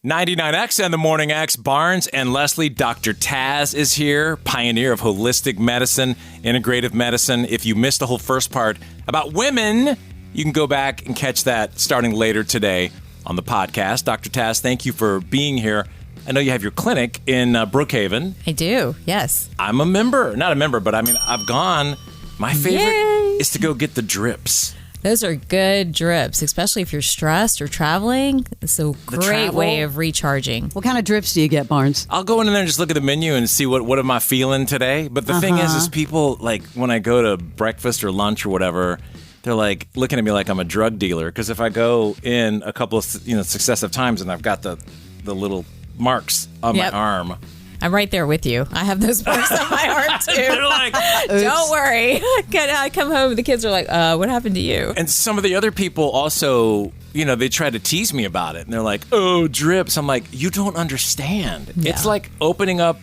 99X and the Morning X, Barnes and Leslie. Dr. Taz is here, pioneer of holistic medicine, integrative medicine. If you missed the whole first part about women, you can go back and catch that starting later today on the podcast. Dr. Taz, thank you for being here. I know you have your clinic in Brookhaven. I do, yes. I'm a member. Not a member, but I mean, I've gone. My favorite is to go get the drips. Those are good drips, especially if you're stressed or traveling. It's a great way of recharging. What kind of drips do you get, Barnes? I'll go in there and just look at the menu and see what am I feeling today. But the thing is people, like, when I go to breakfast or lunch or whatever, they're like looking at me like I'm a drug dealer. Because if I go in a couple of successive times and I've got the little marks on my arm. I'm right there with you. I have those marks on my arm, too. They're like, don't worry. I come home and the kids are like, what happened to you? And some of the other people also, they try to tease me about it. And they're like, oh, drips. I'm like, you don't understand. Yeah. It's like opening up,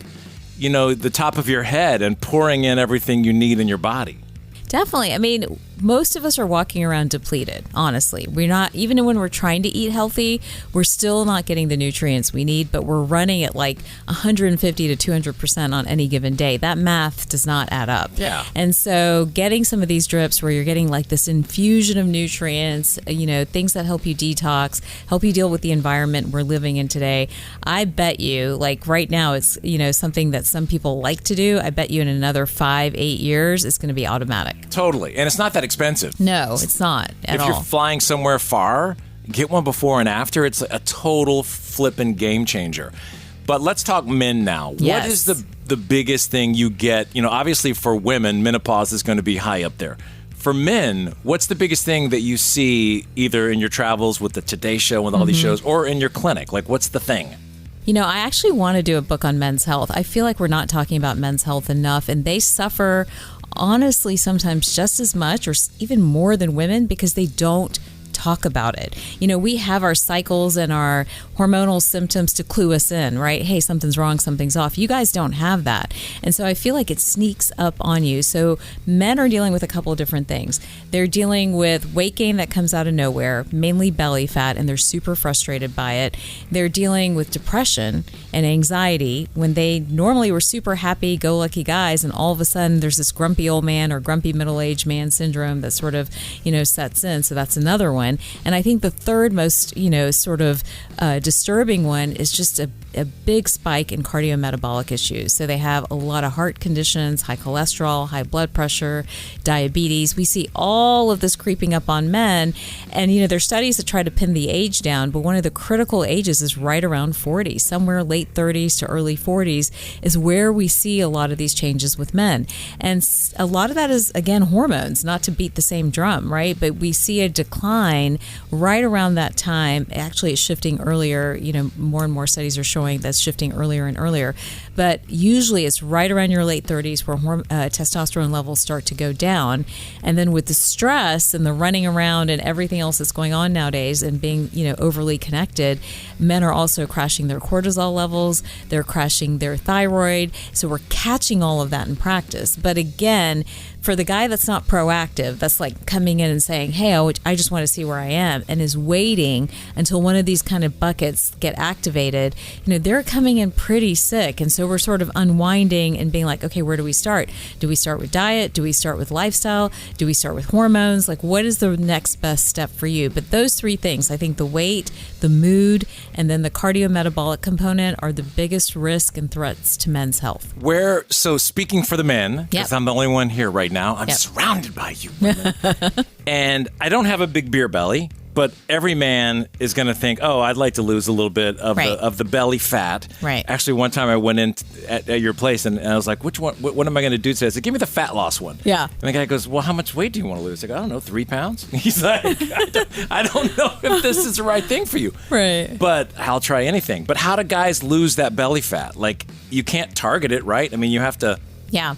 the top of your head and pouring in everything you need in your body. Definitely. I mean, most of us are walking around depleted, honestly. We're not, even when we're trying to eat healthy, we're still not getting the nutrients we need, but we're running at like 150 to 200% on any given day. That math does not add up. Yeah. And so getting some of these drips where you're getting like this infusion of nutrients, things that help you detox, help you deal with the environment we're living in today. I bet you, like right now, it's, something that some people like to do. I bet you in another 5-8 years, it's going to be automatic. Totally. And it's not that expensive. No, it's not at all. If you're flying somewhere far, get one before and after. It's a total flippin' game changer. But let's talk men now. Yes. What is the biggest thing you get? Obviously for women, menopause is going to be high up there. For men, what's the biggest thing that you see either in your travels with the Today Show and all these shows or in your clinic? Like, what's the thing? I actually want to do a book on men's health. I feel like we're not talking about men's health enough, and they suffer, honestly, sometimes just as much or even more than women because they don't talk about it. We have our cycles and our hormonal symptoms to clue us in, right? Hey, something's wrong, something's off. You guys don't have that. And so I feel like it sneaks up on you. So men are dealing with a couple of different things. They're dealing with weight gain that comes out of nowhere, mainly belly fat, and they're super frustrated by it. They're dealing with depression and anxiety when they normally were super happy-go-lucky guys, and all of a sudden there's this grumpy old man or grumpy middle-aged man syndrome that sort of, sets in. So that's another one. And I think the third most, disturbing one is just a big spike in cardiometabolic issues. So they have a lot of heart conditions, high cholesterol, high blood pressure, diabetes. We see all of this creeping up on men. And, there's studies that try to pin the age down, but one of the critical ages is right around 40. Somewhere late 30s to early 40s is where we see a lot of these changes with men. And a lot of that is, again, hormones, not to beat the same drum, right? But we see a decline right around that time. Actually, it's shifting earlier. More and more studies are showing that's shifting earlier and earlier. But usually it's right around your late 30s where testosterone levels start to go down. And then with the stress and the running around and everything else that's going on nowadays and being, overly connected, men are also crashing their cortisol levels. They're crashing their thyroid. So we're catching all of that in practice. But again, for the guy that's not proactive, that's like coming in and saying, hey, I just want to see where I am, and is waiting until one of these kind of buckets get activated, they're coming in pretty sick. And so we're sort of unwinding and being like, okay, where do we start? Do we start with diet? Do we start with lifestyle? Do we start with hormones? Like, what is the next best step for you? But those three things, I think the weight, the mood, and then the cardiometabolic component are the biggest risk and threats to men's health. So speaking for the men, because I'm the only one here right now, I'm surrounded by you women. And I don't have a big beer belly, but every man is going to think, oh, I'd like to lose a little bit of the belly fat. Right. Actually, one time I went in at your place and I was like, which one? What am I going to do today? I said, give me the fat loss one. Yeah. And the guy goes, well, how much weight do you want to lose? I go, I don't know, 3 pounds. He's like, I don't know if this is the right thing for you. Right. But I'll try anything. But how do guys lose that belly fat? Like, you can't target it, right? I mean, you have to. Yeah.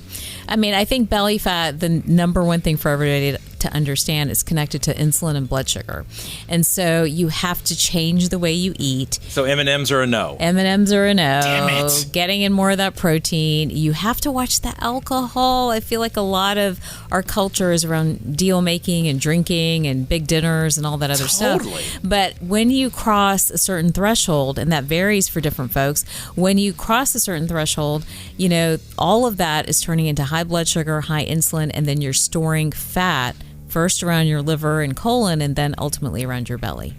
I mean, I think belly fat, the number one thing for everybody to understand is connected to insulin and blood sugar. And so you have to change the way you eat. So M&Ms are a no. M&Ms are a no. Damn it. Getting in more of that protein. You have to watch the alcohol. I feel like a lot of our culture is around deal making and drinking and big dinners and all that other stuff. But when you cross a certain threshold, and that varies for different folks, when you cross a certain threshold, you know, all of that is turning into high blood sugar, high insulin, and then you're storing fat first around your liver and colon and then ultimately around your belly.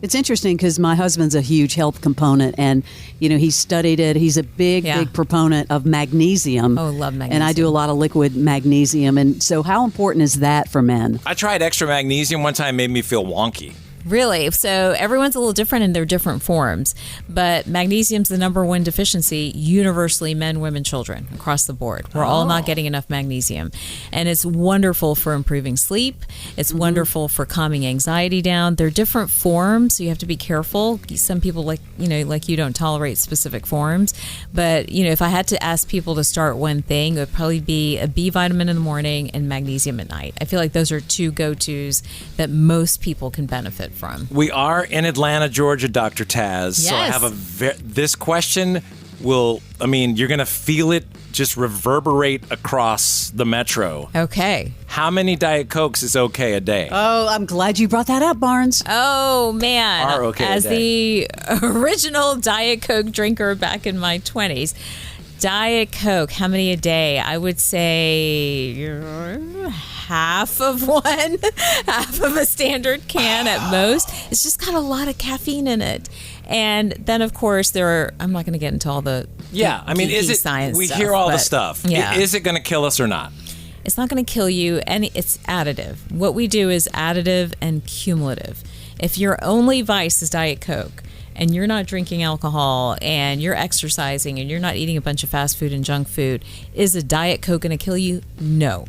It's interesting because my husband's a huge health component, and he's studied it. He's a big proponent of magnesium. Oh, love magnesium. And I do a lot of liquid magnesium. And so how important is that for men? I tried extra magnesium one time, made me feel wonky. Really? So everyone's a little different in their different forms, but magnesium's the number one deficiency universally, men, women, children, across the board. We're all not getting enough magnesium. And it's wonderful for improving sleep. It's wonderful for calming anxiety down. They're different forms, so you have to be careful. Some people like you don't tolerate specific forms. But, if I had to ask people to start one thing, it would probably be a B vitamin in the morning and magnesium at night. I feel like those are two go-tos that most people can benefit from. We are in Atlanta, Georgia, Dr. Taz. Yes. So I have this question you're going to feel it just reverberate across the metro. Okay. How many Diet Cokes is okay a day? Oh, I'm glad you brought that up, Barnes. Oh, man. Are okay As a day. the original Diet Coke drinker back in my 20s, Diet Coke, how many a day? I would say half of one, half of a standard can at most. It's just got a lot of caffeine in it. And then, of course, I'm not going to get into all the is it science we stuff, hear all the but, stuff. Yeah. Is it going to kill us or not? It's not going to kill you, and it's additive. What we do is additive and cumulative. If your only vice is Diet Coke, and you're not drinking alcohol, and you're exercising, and you're not eating a bunch of fast food and junk food, is a Diet Coke going to kill you? No.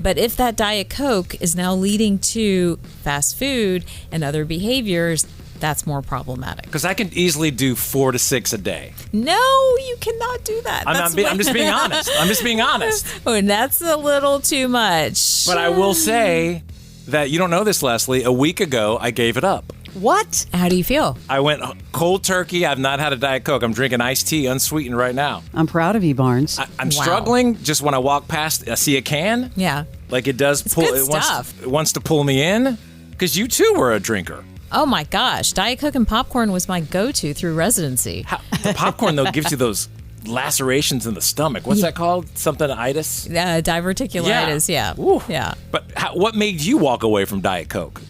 But if that Diet Coke is now leading to fast food and other behaviors, that's more problematic. Because I can easily do 4 to 6 a day. No, you cannot do that. I'm just being honest. I'm just being honest. Oh, and that's a little too much. But I will say that you don't know this, Leslie. A week ago, I gave it up. What? How do you feel? I went cold turkey. I've not had a Diet Coke. I'm drinking iced tea, unsweetened right now. I'm proud of you, Barnes. I'm struggling just when I walk past, I see a can. Yeah. Like it does It's pull. good It stuff. wants to pull me in. Because you too were a drinker. Oh my gosh. Diet Coke and popcorn was my go-to through residency. The popcorn, though, gives you those lacerations in the stomach. What's that called? Something itis? Diverticulitis, yeah. Ooh. Yeah. But what made you walk away from Diet Coke?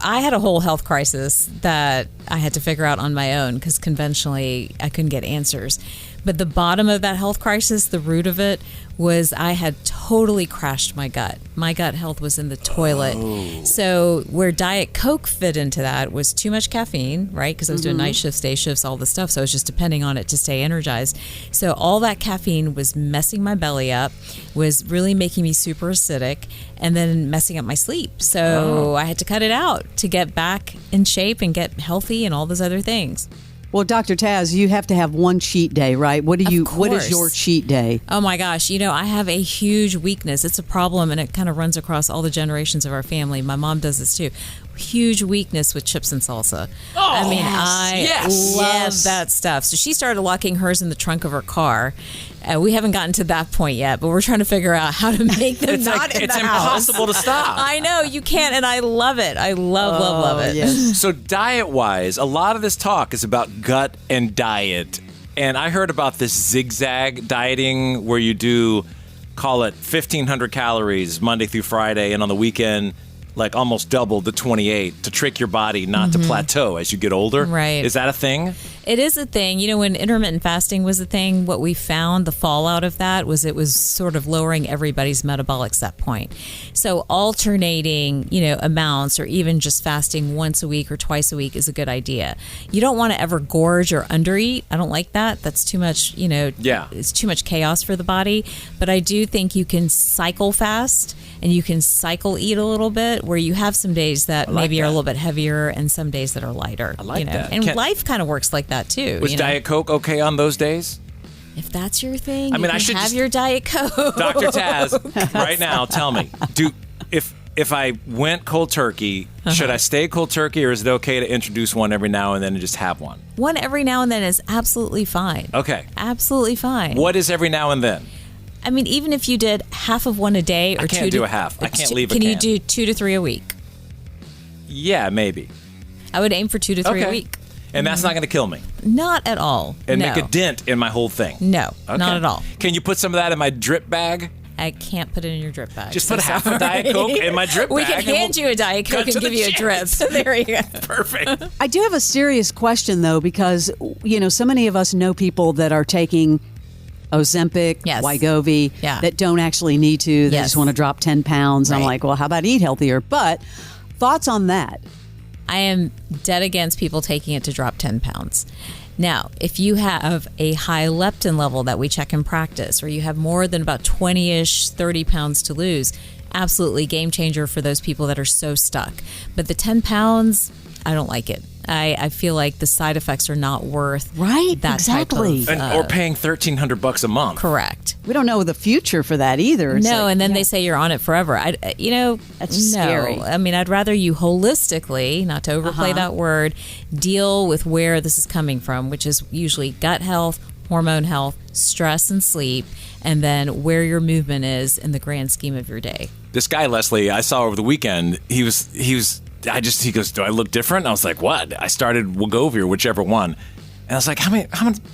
I had a whole health crisis that I had to figure out on my own because conventionally I couldn't get answers. But the bottom of that health crisis, the root of it, was I had totally crashed my gut. My gut health was in the toilet. Oh. So where Diet Coke fit into that was too much caffeine, right? Because I was doing night shifts, day shifts, all the stuff. So I was just depending on it to stay energized. So all that caffeine was messing my belly up, was really making me super acidic, and then messing up my sleep. So I had to cut it out to get back in shape and get healthy and all those other things. Well, Dr. Taz, you have to have one cheat day, right? What is your cheat day? Oh my gosh, I have a huge weakness. It's a problem, and it kind of runs across all the generations of our family. My mom does this too. Huge weakness with chips and salsa. Oh, I love that stuff. So she started locking hers in the trunk of her car. We haven't gotten to that point yet, but we're trying to figure out how to make them not in the house. It's impossible to stop. I know, you can't, and I love it. I love it. Yes. So diet-wise, a lot of this talk is about gut and diet. And I heard about this zigzag dieting where you do, call it 1,500 calories Monday through Friday, and on the weekend, like almost double the 28 to trick your body not to plateau as you get older. Right. Is that a thing? It is a thing. When intermittent fasting was a thing, what we found, the fallout of that was it was sort of lowering everybody's metabolic set point. So alternating, amounts or even just fasting once a week or twice a week is a good idea. You don't want to ever gorge or undereat. I don't like that. That's too much, it's too much chaos for the body. But I do think you can cycle fast and you can cycle eat a little bit where you have some days that maybe are a little bit heavier and some days that are lighter. I like that. And life kind of works like that too. Was Diet Coke okay on those days? If that's your thing, I should have your Diet Coke. Dr. Taz, right now, tell me, if I went cold turkey, should I stay cold turkey, or is it okay to introduce one every now and then and just have one? One every now and then is absolutely fine. Okay. Absolutely fine. What is every now and then? I mean, even if you did half of one a day, or I can't do a half. I can't leave a can. Can you do 2 to 3 a week? Yeah, maybe. I would aim for 2 to 3 a week. And that's not going to kill me? Not at all. And make a dent in my whole thing? No, not at all. Can you put some of that in my drip bag? I can't put it in your drip bag. Just put half a Diet Coke in my drip we bag. We can hand you a Diet Coke and give you a drip. There you go. Perfect. I do have a serious question, though, because, so many of us know people that are taking Ozempic, Wegovy, that don't actually need to. They just want to drop 10 pounds. Right. I'm like, well, how about eat healthier? But thoughts on that? I am dead against people taking it to drop 10 pounds. Now, if you have a high leptin level that we check in practice, or you have more than about 20-ish, 30 pounds to lose, absolutely game changer for those people that are so stuck. But the 10 pounds, I don't like it. I feel like the side effects are not worth that type of... or paying $1,300 a month. Correct. We don't know the future for that either. It's and then they say you're on it forever. That's scary. I mean, I'd rather you holistically, not to overplay that word, deal with where this is coming from, which is usually gut health, hormone health, stress and sleep, and then where your movement is in the grand scheme of your day. This guy, Leslie, I saw over the weekend, he goes, do I look different? I was like, what? I started Wegovy or whichever one. And I was like, how many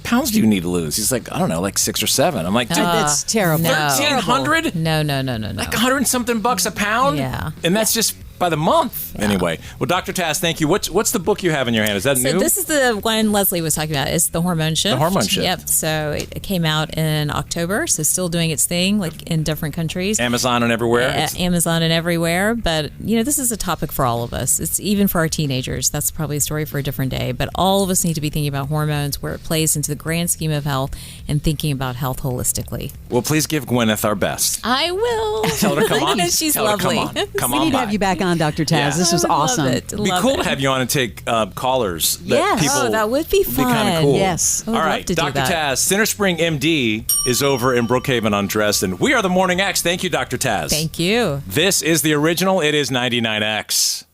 pounds do you need to lose? He's like, I don't know, like 6 or 7. I'm like, dude, that's terrible. 1,300? No. Like $100 and something bucks a pound? Yeah. And that's just by the month. Yeah. Anyway, well, Dr. Taz, thank you. What's the book you have in your hand? Is that new? So this is the one Leslie was talking about. It's The Hormone Shift. The Hormone Shift. Yep. So it came out in October, so still doing its thing, like in different countries. Amazon and everywhere? Amazon and everywhere. But, this is a topic for all of us. It's even for our teenagers. That's probably a story for a different day. But all of us need to be thinking about hormones, where it plays into the grand scheme of health, and thinking about health holistically. Well, please give Gwyneth our best. I will. Tell her to come on. She's lovely. Come on. We need to have you back on, Dr. Taz. Yeah. This was awesome. It'd be cool to have you on and take callers. That would be fun. Be kind of cool. Yes. All right, Dr. Taz, Center Spring MD is over in Brookhaven on Dresden. We are the Morning X. Thank you, Dr. Taz. Thank you. This is the original. It is 99X.